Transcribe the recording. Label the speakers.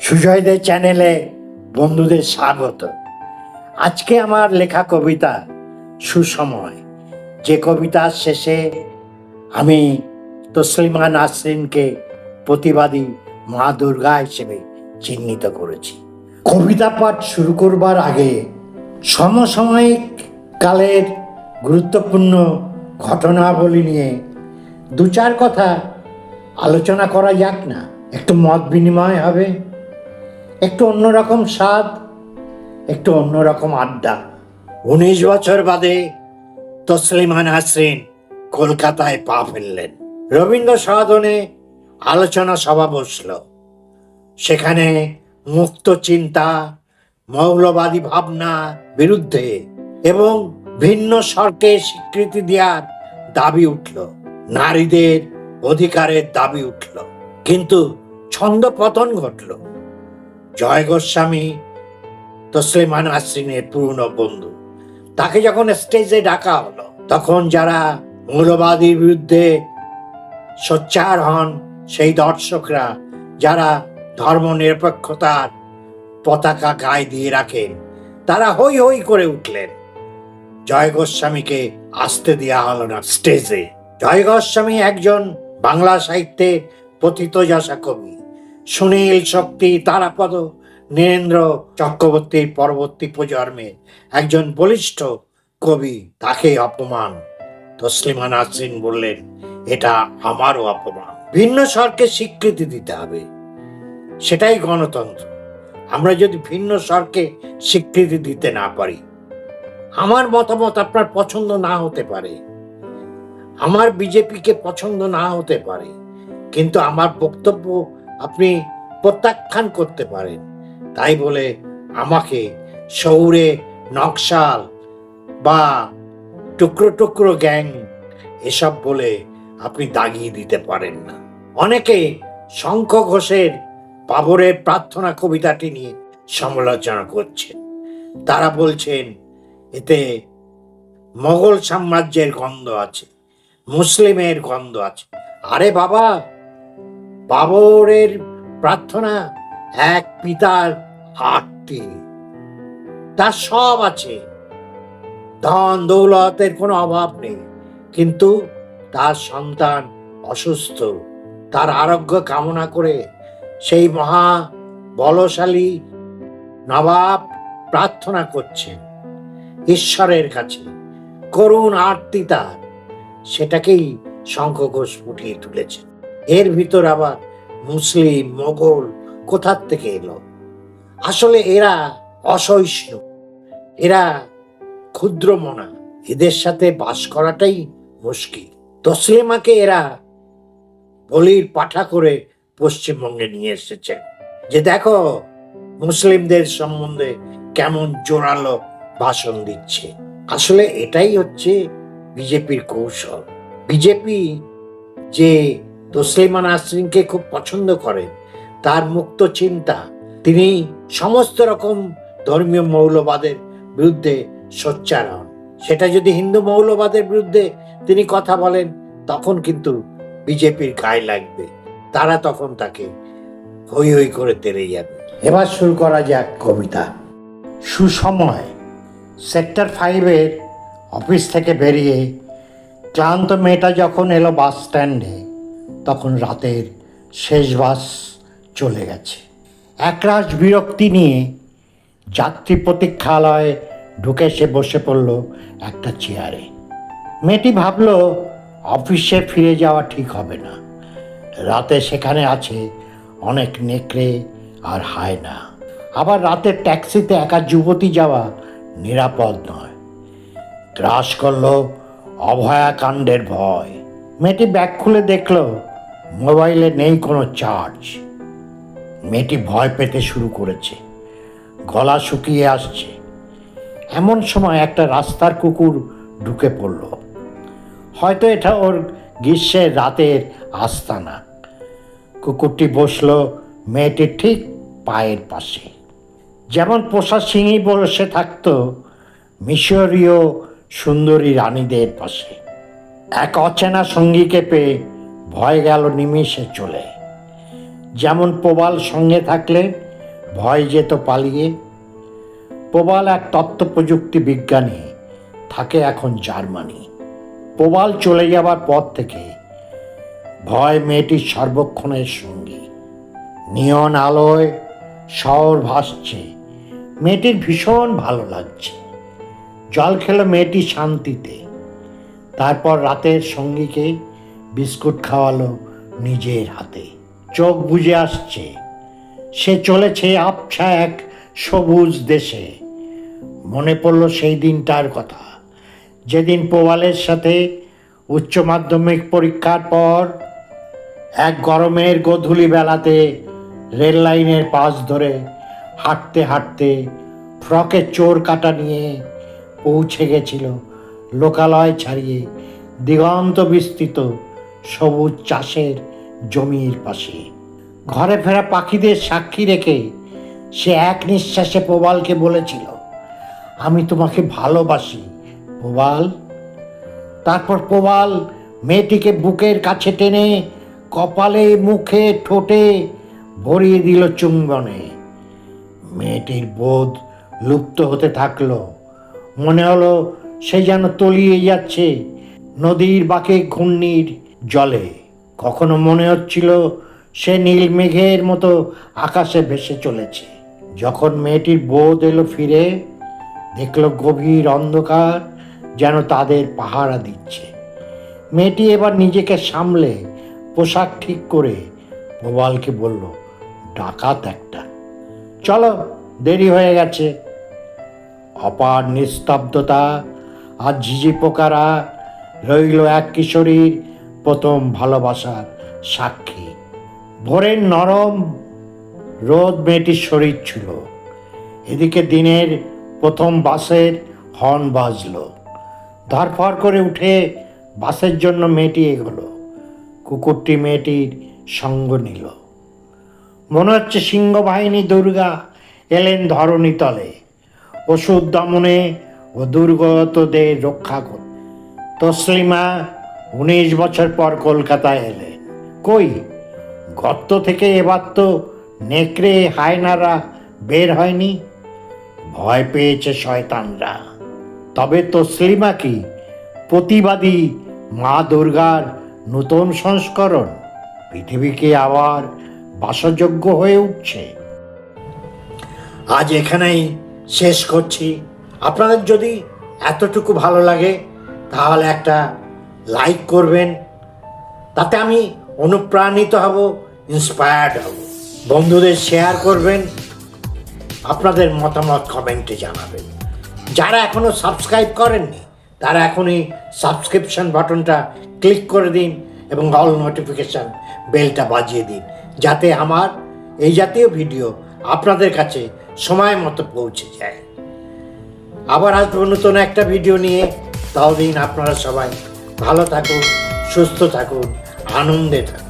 Speaker 1: সুজয়দের চ্যানেলে বন্ধুদের স্বাগত। আজকে আমার লেখা কবিতা সুসময়, যে কবিতার শেষে আমি তসলিমা নাসরিনকে প্রতিবাদী মা দুর্গা হিসেবে চিহ্নিত করেছি। কবিতা পাঠ শুরু করবার আগে সমসাময়িক কালের গুরুত্বপূর্ণ ঘটনাবলী নিয়ে দু চার কথা আলোচনা করা যাক না? একটু মত বিনিময় হবে, একটু অন্যরকম স্বাদ, একটু অন্যরকম আড্ডা। 19 বছর বাদে তসলিমা নাসরিন কলকাতায় পা ফেললেন। রবীন্দ্র সদনে আলোচনা সভা বসল। সেখানে মুক্ত চিন্তা, মৌলবাদী ভাবনা বিরুদ্ধে এবং ভিন্ন স্বরকে স্বীকৃতি দেওয়ার দাবি উঠল, নারীদের অধিকারের দাবি উঠল। কিন্তু ছন্দ পতন ঘটল। জয় গোস্বামী তসলিমা নাসরিনের পুরনো বন্ধু, তাকে যখন স্টেজে ডাকা হলো, তখন যারা মৌলবাদীর বিরুদ্ধে সোচ্চার হন, সেই দর্শকরা যারা ধর্ম নিরপেক্ষতার পতাকা গায়ে দিয়ে রাখেন, তারা হই হই করে উঠলেন। জয় গোস্বামীকে আসতে দেওয়া হলো না স্টেজে। জয় গোস্বামী একজন বাংলা সাহিত্যের পতিতযশা কবি। সুনীল শক্তি, তারাপদ, নীরেন্দ্র চক্রবর্তীর পরবর্তী প্রজন্মের একজন বলিষ্ঠ কবি। তাকে অপমান। তসলিমা নাসরিন বললেন, এটা আমারও অপমান। ভিন্ন স্বরকে স্বীকৃতি দিতে হবে, সেটাই গণতন্ত্র। আমরা যদি ভিন্ন স্বরকে স্বীকৃতি দিতে না পারি, আমার মতামত আপনার পছন্দ না হতে পারে, আমার বিজেপিকে পছন্দ না হতে পারে, কিন্তু আমার বক্তব্য আপনি প্রত্যাখ্যান করতে পারেন। তাই বলে আমাকে শহুরে নকশাল বা টুকরো টুকরো গ্যাং এসব বলে আপনি দাগিয়ে দিতে পারেন না। অনেকে শঙ্খ ঘোষের বাবরের প্রার্থনা কবিতাটি নিয়ে সমালোচনা করছেন। তারা বলছেন এতে মোগল সাম্রাজ্যের গন্ধ আছে, মুসলিমের গন্ধ আছে। আরে বাবা, বাবরের প্রার্থনা এক পিতার আরতি, তার সব আছে, ধন দৌলতের কোনো অভাব নেই, কিন্তু তার সন্তান অসুস্থ, তার আরোগ্য কামনা করে সেই মহা বলশালী নবাব প্রার্থনা করছেন ঈশ্বরের কাছে, করুণ আরতি তার। সেটাকেই শঙ্খ ঘোষ ফুটিয়ে তুলেছেন। এর ভিতর আবার মুসলিম, মোগল কোথার থেকে এলো? আসলে এরা অসহিষ্ণু, এরা ক্ষুদ্র মনা, এদের সাথে বাস করাটাই মুশকিল। তসলিমাকে এরা বলির পাঠা করে পশ্চিমবঙ্গে নিয়ে এসেছেন, যে দেখো মুসলিমদের সম্বন্ধে কেমন জোরালো ভাষণ দিচ্ছে। আসলে এটাই হচ্ছে বিজেপির কৌশল। বিজেপি যে তসলিমা নাসরিনকে খুব পছন্দ করেন, তার মুক্ত চিন্তা, তিনি সমস্ত রকম ধর্মীয় মৌলবাদের বিরুদ্ধে সোচ্চার হন। সেটা যদি হিন্দু মৌলবাদের বিরুদ্ধে তিনি কথা বলেন, তখন কিন্তু বিজেপির গায়ে লাগবে, তারা তখন তাকে হই হই করে তেড়ে যাবে। এবার শুরু করা যাক কবিতা। সুসময়। সেক্টর 5-এর অফিস থেকে বেরিয়ে ক্লান্ত মেয়েটা যখন এলো বাস স্ট্যান্ডে, তখন রাতের শেষ বাস চলে গেছে। একরাশ বিরক্তি নিয়ে যাত্রী প্রতীক্ষালয়ে ঢুকে সে বসে পড়ল একটা চেয়ারে। মেয়েটি ভাবল অফিসে ফিরে যাওয়া ঠিক হবে না, রাতে সেখানে আছে অনেক নেকড়ে আর হায়না। আবার রাতের ট্যাক্সিতে একা যুবতী যাওয়া নিরাপদ নয়। গ্রাস করল অভয়াকাণ্ডের ভয়। মেয়েটি ব্যাগ খুলে দেখল মোবাইলে নেই কোনো চার্জ। মেয়েটি ভয় পেতে শুরু করেছে, গলা শুকিয়ে আসছে। এমন সময় একটা রাস্তার কুকুর ঢুকে পড়ল। হয়তো এটা ওর গ্রীষ্মের রাতের আস্তানা। কুকুরটি বসল মেয়েটির ঠিক পায়ের পাশে, যেমন পোষা সিংহী বসে থাকতো মিশরীয় সুন্দরী রানীদের পাশে। এক অচেনা সঙ্গীকে পেয়ে ভয় গেল নিমেষে চলে। যেমন প্রবাল সঙ্গে থাকলে ভয় যেত পালিয়ে। প্রবাল এক তথ্য প্রযুক্তি বিজ্ঞানী, থাকে এখন জার্মানি। প্রবাল চলে যাবার পর থেকে ভয় মেয়েটির সর্বক্ষণের সঙ্গী। নিয়ন আলোয় শহর ভাসছে, মেয়েটির ভীষণ ভালো লাগছে। জল খেলো মেয়েটি শান্তিতে। তারপর রাতের সঙ্গীকে বিস্কুট খাওয়ালো নিজের হাতে। চোখ বুজে আসছে, সে চলেছে আবছা এক সবুজ দেশে। মনে পড়ল সেই দিনটার কথা, যেদিন প্রবালের সাথে উচ্চ মাধ্যমিক পরীক্ষার পর এক গরমের গোধূলি বেলাতে রেল লাইনের পাশ ধরে হাঁটতে হাঁটতে ফ্রকের চোর কাটা নিয়ে পৌঁছে গেছিল লোকালয় ছাড়িয়ে দিগন্ত বিস্তৃত সবুজ চাষের জমির পাশে। ঘরে ফেরা পাখিদের সাক্ষী রেখে সে এক নিঃশ্বাসে প্রবালকে বলেছিল, আমি তোমাকে ভালোবাসি প্রবাল। তারপর প্রবাল মেয়েটিকে বুকের কাছে টেনে কপালে মুখে ঠোঁটে ভরিয়ে দিল চুম্বনে। মেয়েটির বোধ লুপ্ত হতে থাকলো। মনে হলো সে যেন তলিয়ে যাচ্ছে নদীর বাঁকে ঘূর্ণির জলে। কখনো মনে হচ্ছিল সে নীল মেঘের মতো আকাশে ভেসে চলেছে। যখন মেয়েটির বোধ এলো ফিরে, দেখলো গভীর অন্ধকার যেন তাদের পাহারা দিচ্ছে। মেয়েটি এবার নিজেকে সামলে পোশাক ঠিক করে প্রবালকে বলল, ডাকাত একটা, চলো দেরি হয়ে গেছে। অপার নিস্তব্ধতা আর ঝিঝি পোকারা রইল এক কিশোরীর প্রথম ভালোবাসার সাক্ষী। ভোরের নরম রোদ মেয়েটির শরীর ছিল। এদিকে দিনের প্রথম বাসের হর্ন বাজলো। ধরফর করে উঠে বাসের জন্য মেয়েটি এগোলো। কুকুরটি মেয়েটির সঙ্গ নিল। মনে হচ্ছে সিংহবাহিনী দুর্গা এলেন ধরণী তলে ওষুধ দমনে ও দুর্গতদের রক্ষা করতে। তসলিমা 19 বছর পর কলকাতায় এলেন। কই, গর্ত থেকে এবার তো নেকড়ে হায়নারা বের হয়নি। ভয় পেয়েছে শয়তানরা। তবে তসলিমা কি প্রতিবাদী মা দুর্গার নূতন সংস্করণ? পৃথিবীকে আবার বাসযোগ্য হয়ে উঠছে। আজ এখানেই শেষ করছি। আপনাদের যদি এতটুকু ভালো লাগে তাহলে একটা লাইক করবেন, তাতে আমি অনুপ্রাণিত হব, ইন্সপায়ার্ড হব। বন্ধুদের শেয়ার করবেন, আপনাদের মতামত কমেন্টে জানাবেন। যারা এখনও সাবস্ক্রাইব করেননি তারা এখনই সাবস্ক্রিপশন বাটনটা ক্লিক করে দিন এবং অল নোটিফিকেশান বেলটা বাজিয়ে দিন, যাতে আমার এই জাতীয় ভিডিও আপনাদের কাছে সময় মতো পৌঁছে যায়। আবার আসবো নতুন একটা ভিডিও নিয়ে। ততদিন আপনারা সবাই ভালো থাকুন, সুস্থ থাকুন, আনন্দে থাকুন।